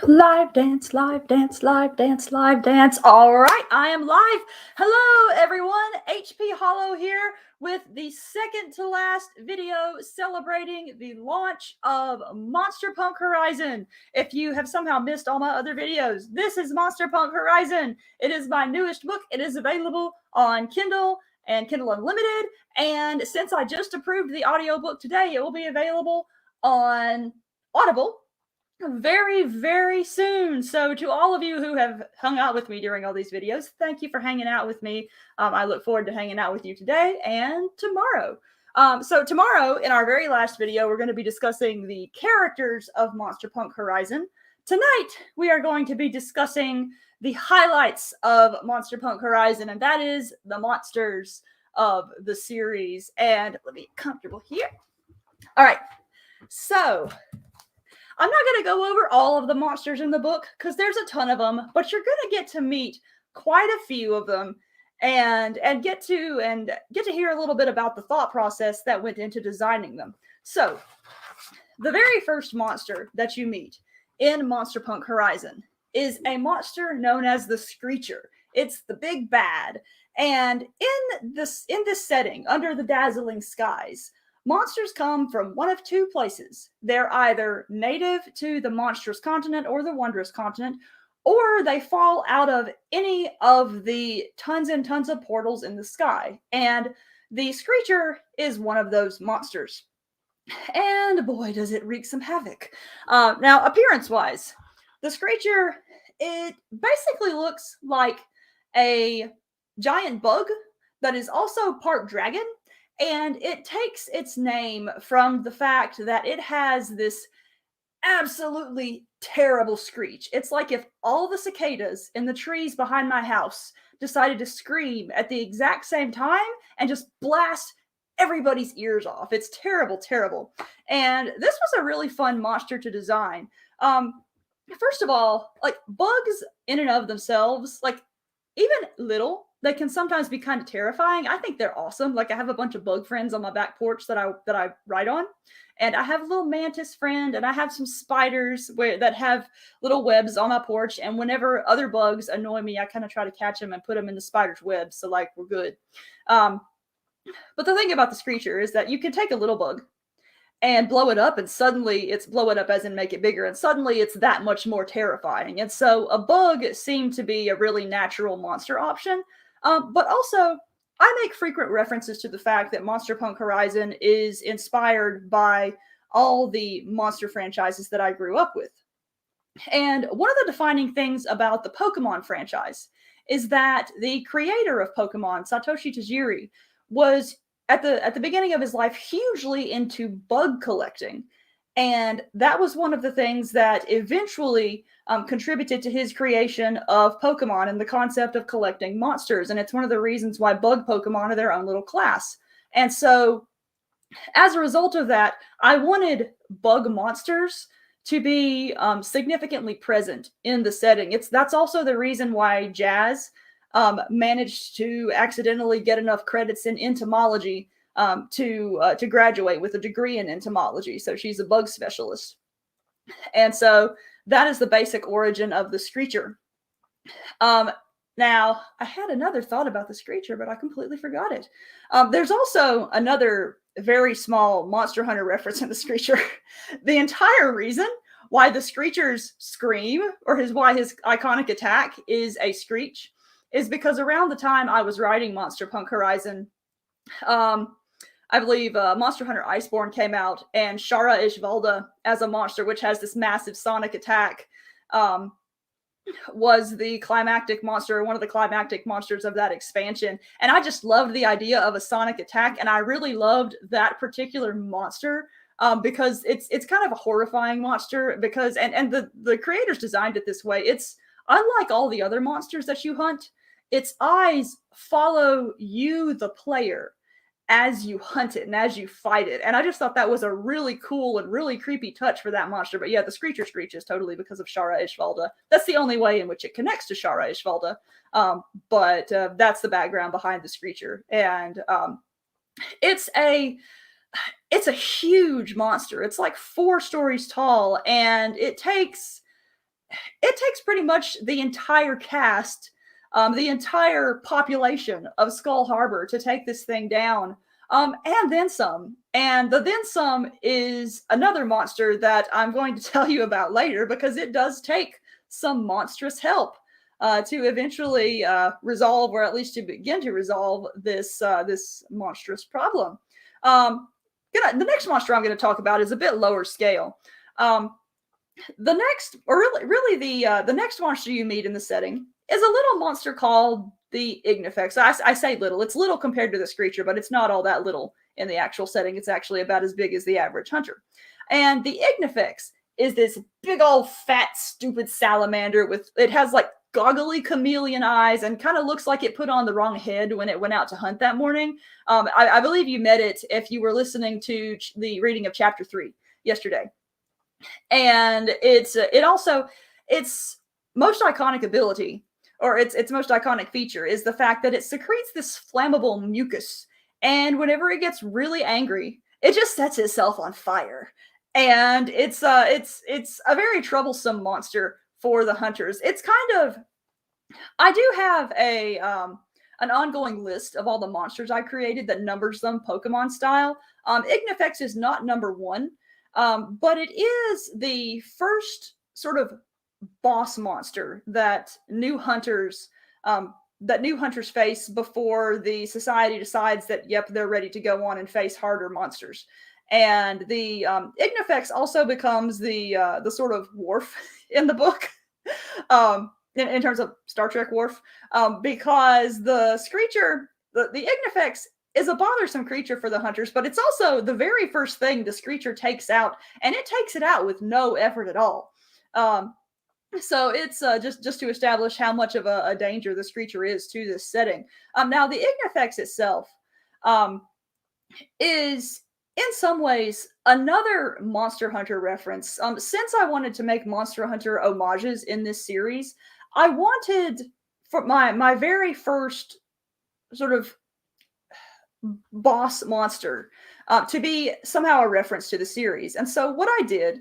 Live dance, live dance, live dance, live dance. All right, I am live. Hello, everyone. HP Hollow here with the second to last video celebrating the launch of Monster Punk Horizon. If you have somehow missed all my other videos, this is Monster Punk Horizon. It is my newest book. It is available on Kindle and Kindle Unlimited. And since I just approved the audiobook today, it will be available on Audible very, very soon. So to all of you who have hung out with me during all these videos, thank you for hanging out with me. I look forward to hanging out with you today and tomorrow. So tomorrow, in our very last video, we're going to be discussing the characters of Monster Punk Horizon. Tonight, we are going to be discussing the highlights of Monster Punk Horizon, and that is the monsters of the series. And let me get comfortable here. All right, so I'm not going to go over all of the monsters in the book because there's a ton of them, but you're going to get to meet quite a few of them and get to hear a little bit about the thought process that went into designing them. So, the very first monster that you meet in Monster Punk Horizon is a monster known as the Screecher. It's the big bad. And in this setting, under the Dazzling Skies, monsters come from one of two places. They're either native to the monstrous continent or the wondrous continent, or they fall out of any of the tons and tons of portals in the sky. And the Screecher is one of those monsters. And boy, does it wreak some havoc. Now, appearance-wise, the Screecher, it basically looks like a giant bug that is also part dragon. And it takes its name from the fact that it has this absolutely terrible screech. It's like if all the cicadas in the trees behind my house decided to scream at the exact same time and just blast everybody's ears off. It's terrible, terrible. And this was a really fun monster to design. First of all, like bugs in and of themselves, like even little, they can sometimes be kind of terrifying. I think they're awesome. Like I have a bunch of bug friends on my back porch that I write on, and I have a little mantis friend, and I have some spiders that have little webs on my porch. And whenever other bugs annoy me, I kind of try to catch them and put them in the spider's web. So like we're good. But the thing about the Screecher is that you can take a little bug and blow it up, and suddenly it's blow it up as in make it bigger, and suddenly it's that much more terrifying. And so a bug seemed to be a really natural monster option. But also, I make frequent references to the fact that Monster Punk Horizon is inspired by all the monster franchises that I grew up with. And one of the defining things about the Pokemon franchise is that the creator of Pokemon, Satoshi Tajiri, was at the beginning of his life hugely into bug collecting. And that was one of the things that eventually contributed to his creation of Pokemon and the concept of collecting monsters. And it's one of the reasons why bug Pokemon are their own little class. And so as a result of that, I wanted bug monsters to be significantly present in the setting. That's also the reason why Jaz managed to accidentally get enough credits in entomology to graduate with a degree in entomology. So she's a bug specialist. And so that is the basic origin of the Screecher. Now, I had another thought about the Screecher, but I completely forgot it. There's also another very small Monster Hunter reference in the Screecher. The entire reason why the Screecher's scream, or why his iconic attack is a screech, is because around the time I was writing Monster Punk Horizon, I believe Monster Hunter Iceborne came out, and Shara Ishvalda as a monster, which has this massive sonic attack, was the climactic monster, one of the climactic monsters of that expansion. And I just loved the idea of a sonic attack, and I really loved that particular monster because it's kind of a horrifying monster because, and the creators designed it this way. It's unlike all the other monsters that you hunt. Its eyes follow you, the player, as you hunt it and as you fight it. And I just thought that was a really cool and really creepy touch for that monster. But yeah, the Screecher screeches totally because of Shara Ishvalda. That's the only way in which it connects to Shara Ishvalda. But that's the background behind the Screecher. And it's a huge monster. It's like 4 stories tall, and it takes it takes pretty much the entire cast, the entire population of Skull Harbor to take this thing down, and then some. And the then some is another monster that I'm going to tell you about later, because it does take some monstrous help to eventually resolve, or at least to begin to resolve this this monstrous problem. The next monster I'm going to talk about is a bit lower scale. The next, or really the next monster you meet in the setting is a little monster called the Ignifex. I say little. It's little compared to the Screecher, but it's not all that little in the actual setting. It's actually about as big as the average hunter. And the Ignifex is this big old fat stupid salamander with, it has like goggly chameleon eyes and kind of looks like it put on the wrong head when it went out to hunt that morning. I believe you met it if you were listening to the reading of chapter 3 yesterday. And its most iconic ability, or its most iconic feature, is the fact that it secretes this flammable mucus, and whenever it gets really angry, it just sets itself on fire. And it's a very troublesome monster for the hunters. It's kind of, I do have an ongoing list of all the monsters I created that numbers them Pokemon style. Ignifex is not number 1. But it is the first sort of boss monster that new hunters face before the society decides that, yep, they're ready to go on and face harder monsters. And the Ignifex also becomes the sort of Worf in the book, in terms of Star Trek Worf, because the Screecher, the Ignifex is a bothersome creature for the hunters, but it's also the very first thing the Screecher takes out, and it takes it out with no effort at all. So it's just to establish how much of a danger the Screecher is to this setting. Now, the Ignifex itself is, in some ways, another Monster Hunter reference. Since I wanted to make Monster Hunter homages in this series, I wanted, for my very first sort of boss monster to be somehow a reference to the series. And so what I did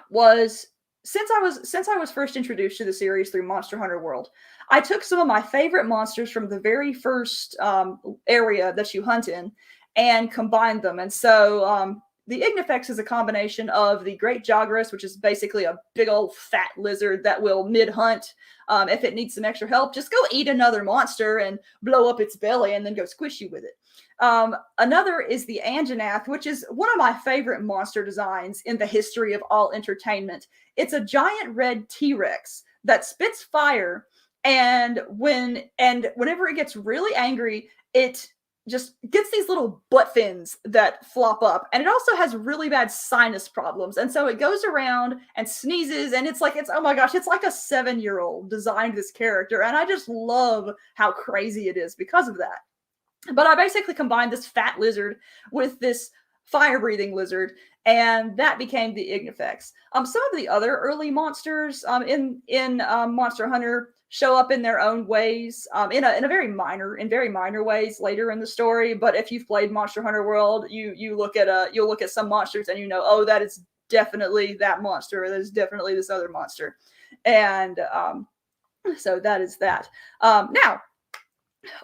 was, since I was first introduced to the series through Monster Hunter World, I took some of my favorite monsters from the very first area that you hunt in and combined them. And so the Ignifex is a combination of the Great Jagras, which is basically a big old fat lizard that will mid-hunt, if it needs some extra help, just go eat another monster and blow up its belly and then go squish you with it. Another is the Anjanath, which is one of my favorite monster designs in the history of all entertainment. It's a giant red T-Rex that spits fire, and whenever it gets really angry, it just gets these little butt fins that flop up, and it also has really bad sinus problems, and so it goes around and sneezes, and it's oh my gosh, it's like a 7-year-old designed this character, and I just love how crazy it is because of that. But I basically combined this fat lizard with this fire-breathing lizard, and that became the Ignifex. Some of the other early monsters in Monster Hunter show up in their own ways, in very minor ways later in the story. But if you've played Monster Hunter World, you'll look at some monsters and oh, that is definitely that monster, or that is definitely this other monster, and so that is that. Now,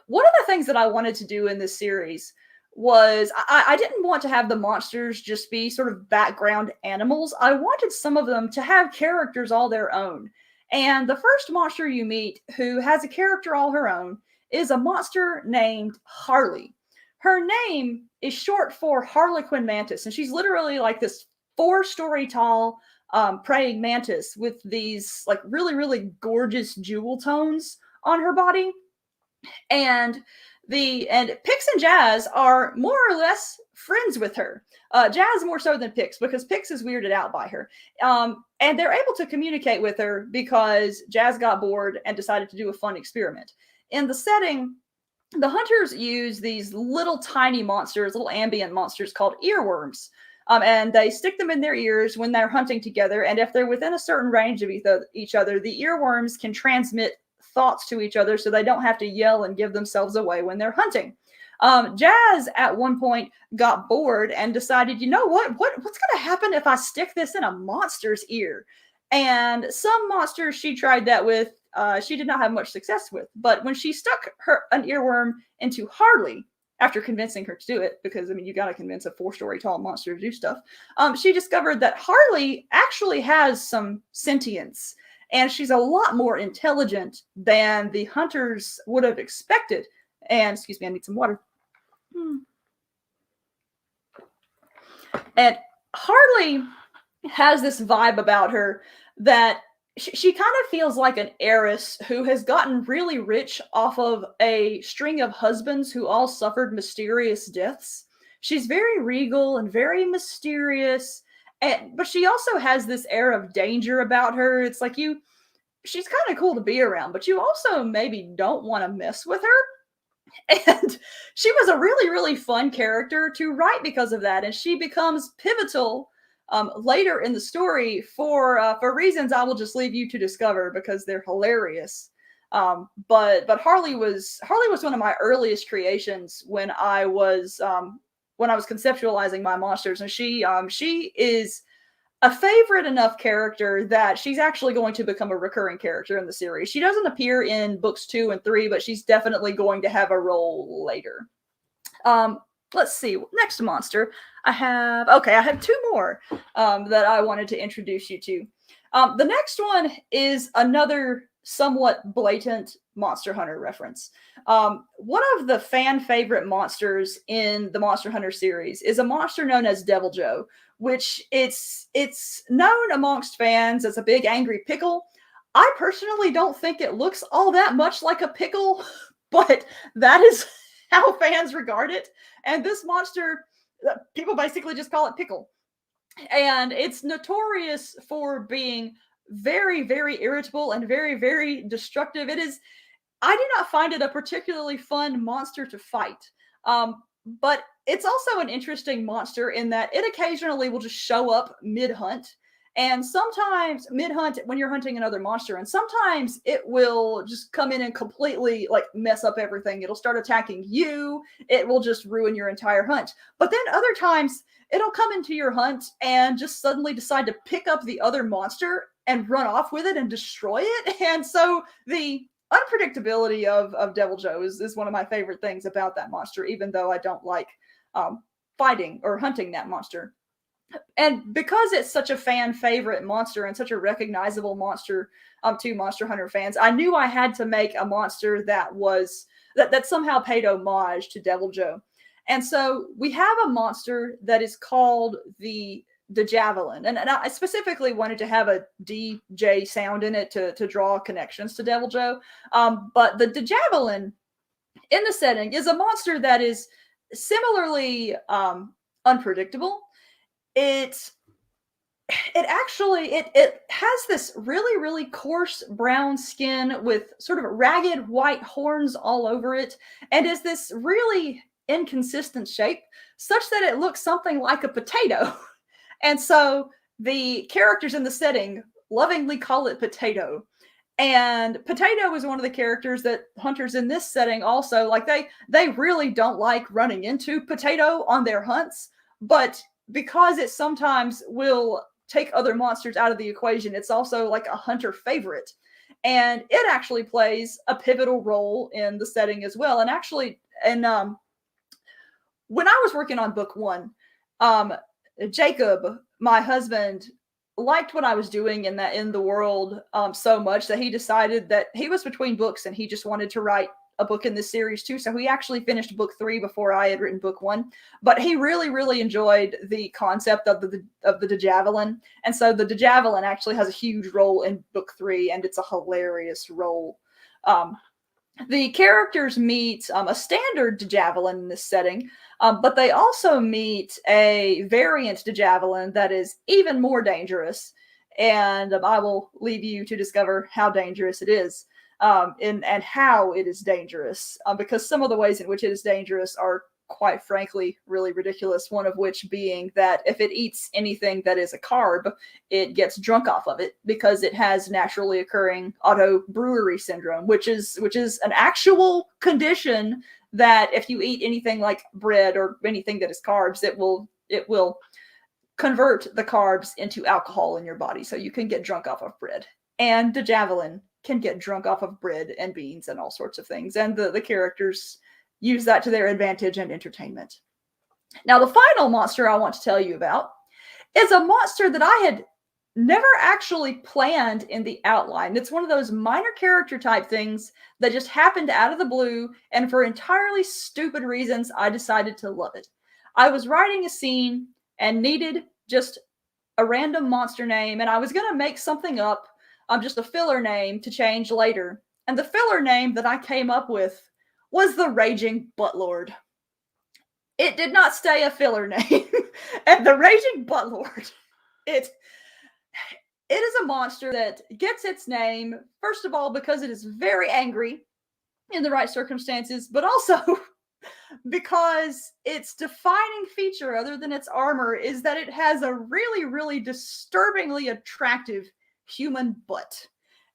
one of the things that I wanted to do in this series was I didn't want to have the monsters just be sort of background animals. I wanted some of them to have characters all their own. And the first monster you meet who has a character all her own is a monster named Harley. Her name is short for Harlequin mantis, and she's literally like this 4-story tall praying mantis with these like really, really gorgeous jewel tones on her body. And Pix and Jaz are more or less friends with her. Jaz more so than Pix, because Pix is weirded out by her. And they're able to communicate with her because Jaz got bored and decided to do a fun experiment. In the setting, the hunters use these little tiny monsters, little ambient monsters called earworms. And they stick them in their ears when they're hunting together. And if they're within a certain range of each other, the earworms can transmit thoughts to each other so they don't have to yell and give themselves away when they're hunting. Jaz at one point got bored and decided, you know what's going to happen if I stick this in a monster's ear? And some monsters she tried that with, she did not have much success with. But when she stuck an earworm into Harley, after convincing her to do it, because I mean, you got to convince a 4-story tall monster to do stuff, she discovered that Harley actually has some sentience, and she's a lot more intelligent than the hunters would have expected. And excuse me, I need some water. And Harley has this vibe about her that she kind of feels like an heiress who has gotten really rich off of a string of husbands who all suffered mysterious deaths. She's very regal and very mysterious, but she also has this air of danger about her. It's like she's kind of cool to be around, but you also maybe don't want to mess with her. And she was a really, really fun character to write because of that. And she becomes pivotal later in the story for reasons I will just leave you to discover because they're hilarious. But Harley was one of my earliest creations when I was conceptualizing my monsters, and she is a favorite enough character that she's actually going to become a recurring character in the series. She doesn't appear in books 2 and 3, but she's definitely going to have a role later. Let's see, next monster. I have 2 more that I wanted to introduce you to. The next one is another somewhat blatant Monster Hunter reference. One of the fan favorite monsters in the Monster Hunter series is a monster known as Devil Joe, which it's known amongst fans as a big angry pickle. I personally don't think it looks all that much like a pickle, but that is how fans regard it. And this monster, people basically just call it Pickle. And it's notorious for being very, very irritable and very, very destructive. I do not find it a particularly fun monster to fight. But it's also an interesting monster in that it occasionally will just show up mid-hunt. And sometimes mid-hunt when you're hunting another monster, and sometimes it will just come in and completely like mess up everything. It'll start attacking you. It will just ruin your entire hunt. But then other times it'll come into your hunt and just suddenly decide to pick up the other monster and run off with it and destroy it. And so the unpredictability of Devil Joe is one of my favorite things about that monster, even though I don't like fighting or hunting that monster. And because it's such a fan favorite monster and such a recognizable monster to Monster Hunter fans, I knew I had to make a monster that somehow paid homage to Devil Joe. And so we have a monster that is called the Javelin. And I specifically wanted to have a DJ sound in it to draw connections to Devil Joe. But the Javelin in the setting is a monster that is similarly unpredictable. It has this really, really coarse brown skin with sort of ragged white horns all over it, and is this really inconsistent shape such that it looks something like a potato. And so the characters in the setting lovingly call it Potato. And Potato is one of the characters that hunters in this setting also, like, they really don't like running into Potato on their hunts, but because it sometimes will take other monsters out of the equation, it's also like a hunter favorite. And it actually plays a pivotal role in the setting as well. And actually, when I was working on book 1, Jacob, my husband, liked what I was doing in the world so much that he decided that he was between books and he just wanted to write a book in this series too. So he actually finished book 3 before I had written book 1. But he really, really enjoyed the concept of the Javelin. And so the Javelin actually has a huge role in book 3, and it's a hilarious role. The characters meet a standard Javelin in this setting, but they also meet a variant Javelin that is even more dangerous. And I will leave you to discover how dangerous it is. And how it is dangerous, because some of the ways in which it is dangerous are, quite frankly, really ridiculous. One of which being that if it eats anything that is a carb, it gets drunk off of it because it has naturally occurring auto brewery syndrome, which is an actual condition that if you eat anything like bread or anything that is carbs, it will convert the carbs into alcohol in your body so you can get drunk off of bread. And the javelin can get drunk off of bread and beans and all sorts of things. And the characters use that to their advantage and entertainment. Now, the final monster I want to tell you about is a monster that I had never actually planned in the outline. It's one of those minor character type things that just happened out of the blue, and for entirely stupid reasons, I decided to love it. I was writing a scene and needed just a random monster name, and I was going to make something up, just a filler name to change later. And the filler name that I came up with was the Raging Buttlord. It did not stay a filler name. And the Raging Buttlord, it is a monster that gets its name, first of all, because it is very angry in the right circumstances, but also because its defining feature, other than its armor, is that it has a really, really disturbingly attractive human butt.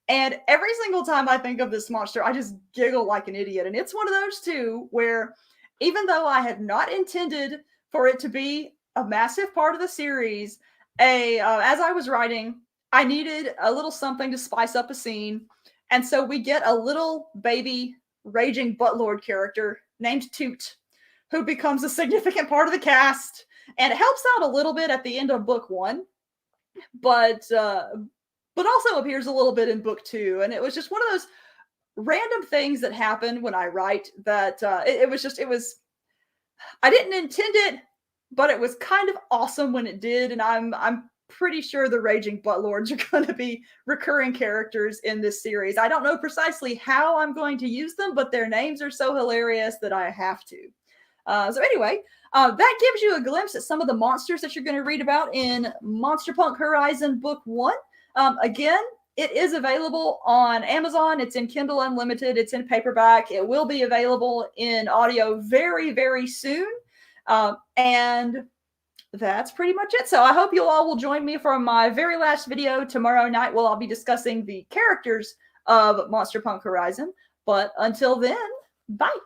And every single time I think of this monster, I just giggle like an idiot. And it's one of those too, where even though I had not intended for it to be a massive part of the series, as I was writing, I needed a little something to spice up a scene. And so we get a little baby Raging Buttlord character named Toot, who becomes a significant part of the cast. And it helps out a little bit at the end of book 1, but also appears a little bit in book 2. And it was just one of those random things that happen when I write that it was I didn't intend it, but it was kind of awesome when it did. And I'm pretty sure the Raging Buttlords are going to be recurring characters in this series. I don't know precisely how I'm going to use them, but their names are so hilarious that I have to. So anyway, that gives you a glimpse at some of the monsters that you're going to read about in Monster Punk Horizon Book 1. Again, it is available on Amazon. It's in Kindle Unlimited. It's in paperback. It will be available in audio very, very soon. And that's pretty much it. So I hope you all will join me for my very last video tomorrow night. I'll be discussing the characters of Monster Punk Horizon. But until then, bye.